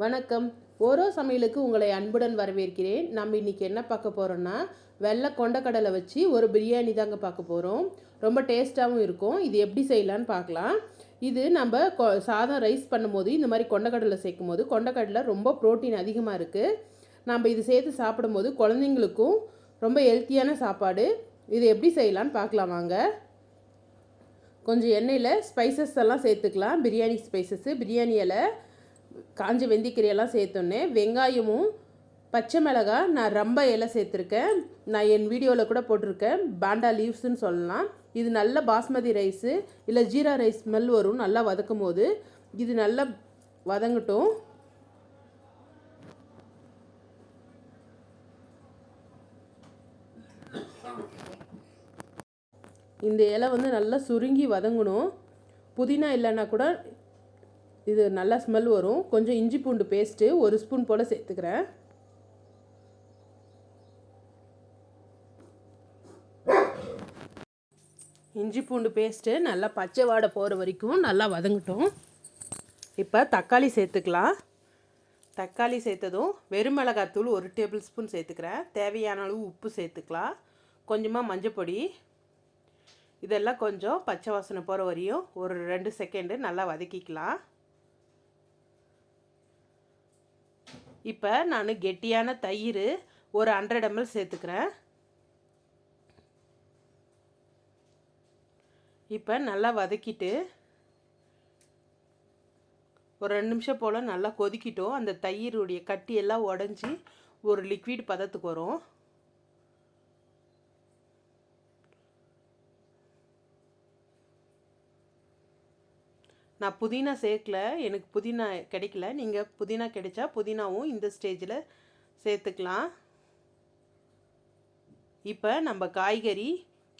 வணக்கம். ஓரோ சமையலுக்கு உங்களை அன்புடன் வரவேற்கிறேன். நம்ம இன்னைக்கு என்ன பார்க்க போறோம்னா, வெள்ளை கொண்டக்கடலை வச்சு ஒரு பிரியாணி தாங்க பார்க்க போறோம். ரொம்ப டேஸ்ட்டாகவும் இருக்கும். இது எப்படி செய்யலான்னு பார்க்கலாம். இது நம்ம சாதம் ரைஸ் பண்ணும்போது இந்த மாதிரி கொண்டக்கடலை சேர்க்கும்போது கொண்டக்கடலை ரொம்ப புரோட்டீன் அதிகமாக இருக்குது. நம்ம இது சேர்த்து சாப்பிடும்போது குழந்தைங்களுக்கும் ரொம்ப ஹெல்த்தியான சாப்பாடு. இது எப்படி செய்யலான்னு பார்க்கலாம் வாங்க. கொஞ்சம் எண்ணெயில் ஸ்பைசஸ் எல்லாம் சேர்த்துக்கலாம். பிரியாணி ஸ்பைசஸ்ஸு, பிரியாணி இலை, காஞ்ச வெந்தயக்கீரையெல்லாம் சேர்த்தோன்னே வெங்காயமும் பச்சை மிளகாய் நான் ரொம்ப இலை சேர்த்துருக்கேன். நான் என் வீடியோவில் கூட போட்டிருக்கேன். பாண்டா லீவ்ஸ்ன்னு சொல்லலாம். இது நல்ல பாஸ்மதி ரைஸு இல்லை ஜீரா ரைஸ் ஸ்மெல் வரும். நல்லா வதக்கும் போது இது நல்லா வதங்கட்டும். இந்த இலை நல்லா சுருங்கி வதங்கணும். புதினா இல்லைன்னா கூட இது நல்லா ஸ்மெல் வரும். கொஞ்சம் இஞ்சி பூண்டு பேஸ்ட்டு 1 ஸ்பூன் போல் சேர்த்துக்கிறேன். இஞ்சி பூண்டு பேஸ்ட்டு நல்லா பச்சை வாடை போகிற வரைக்கும் நல்லா வதங்கட்டும். இப்போ தக்காளி சேர்த்துக்கலாம். தக்காளி சேர்த்ததும் வெறும் மிளகாத்தூள் 1 டேபிள் ஸ்பூன் சேர்த்துக்கிறேன். தேவையான அளவு உப்பு சேர்த்துக்கலாம். கொஞ்சமாக மஞ்சப்பொடி. இதெல்லாம் கொஞ்சம் பச்சை வாசனை போகிற வரையும் ஒரு 2 செகண்டு நல்லா வதக்கிக்கலாம். இப்போ நான் கெட்டியான தயிர் ஒரு 100 ml சேர்த்துக்கிறேன். இப்போ நல்லா வதக்கிட்டு ஒரு 2 நிமிஷம் போல் நல்லா கொதிக்கிட்டோம். அந்த தயிருடைய கட்டியெல்லாம் உடஞ்சி ஒரு லிக்விட் பதத்துக்கு வரும். நான் புதினா சேர்க்கல, எனக்கு புதினா கிடைக்கல. நீங்கள் புதினா கிடைச்சா புதினாவும் இந்த ஸ்டேஜில் சேர்த்துக்கலாம். இப்போ நம்ம காய்கறி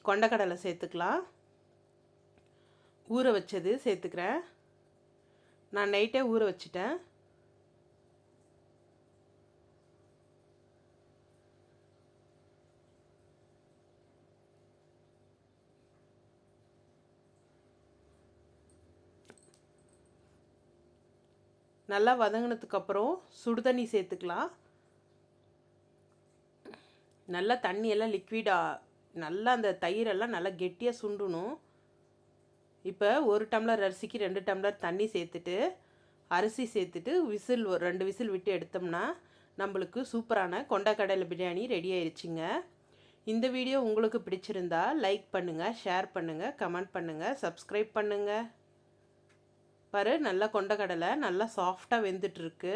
கொண்டக்கடலை சேர்த்துக்கலாம். ஊற வச்சது சேர்த்துக்கிறேன். நான் நைட்டே ஊற வச்சிட்டேன். நல்லா வதங்கினதுக்கப்புறம் சுடு தண்ணி சேர்த்துக்கலாம். நல்லா தண்ணியெல்லாம் லிக்விடாக நல்லா அந்த தயிரெல்லாம் நல்லா கெட்டியாக சுண்டணும். இப்போ 1 டம்ளர் அரிசிக்கு 2 டம்ளர் தண்ணி சேர்த்துட்டு அரிசி சேர்த்துட்டு விசில் 2 விசில் விட்டு எடுத்தோம்னா நம்மளுக்கு சூப்பரான கொண்டக்கடலை பிரியாணி ரெடி ஆயிடுச்சுங்க. இந்த வீடியோ உங்களுக்கு பிடிச்சிருந்தா லைக் பண்ணுங்கள், ஷேர் பண்ணுங்கள், கமெண்ட் பண்ணுங்கள், சப்ஸ்கிரைப் பண்ணுங்கள். பாரு, நல்லா கொண்டக்கடலை நல்லா சாஃப்டாக வெந்துட்டுருக்கு.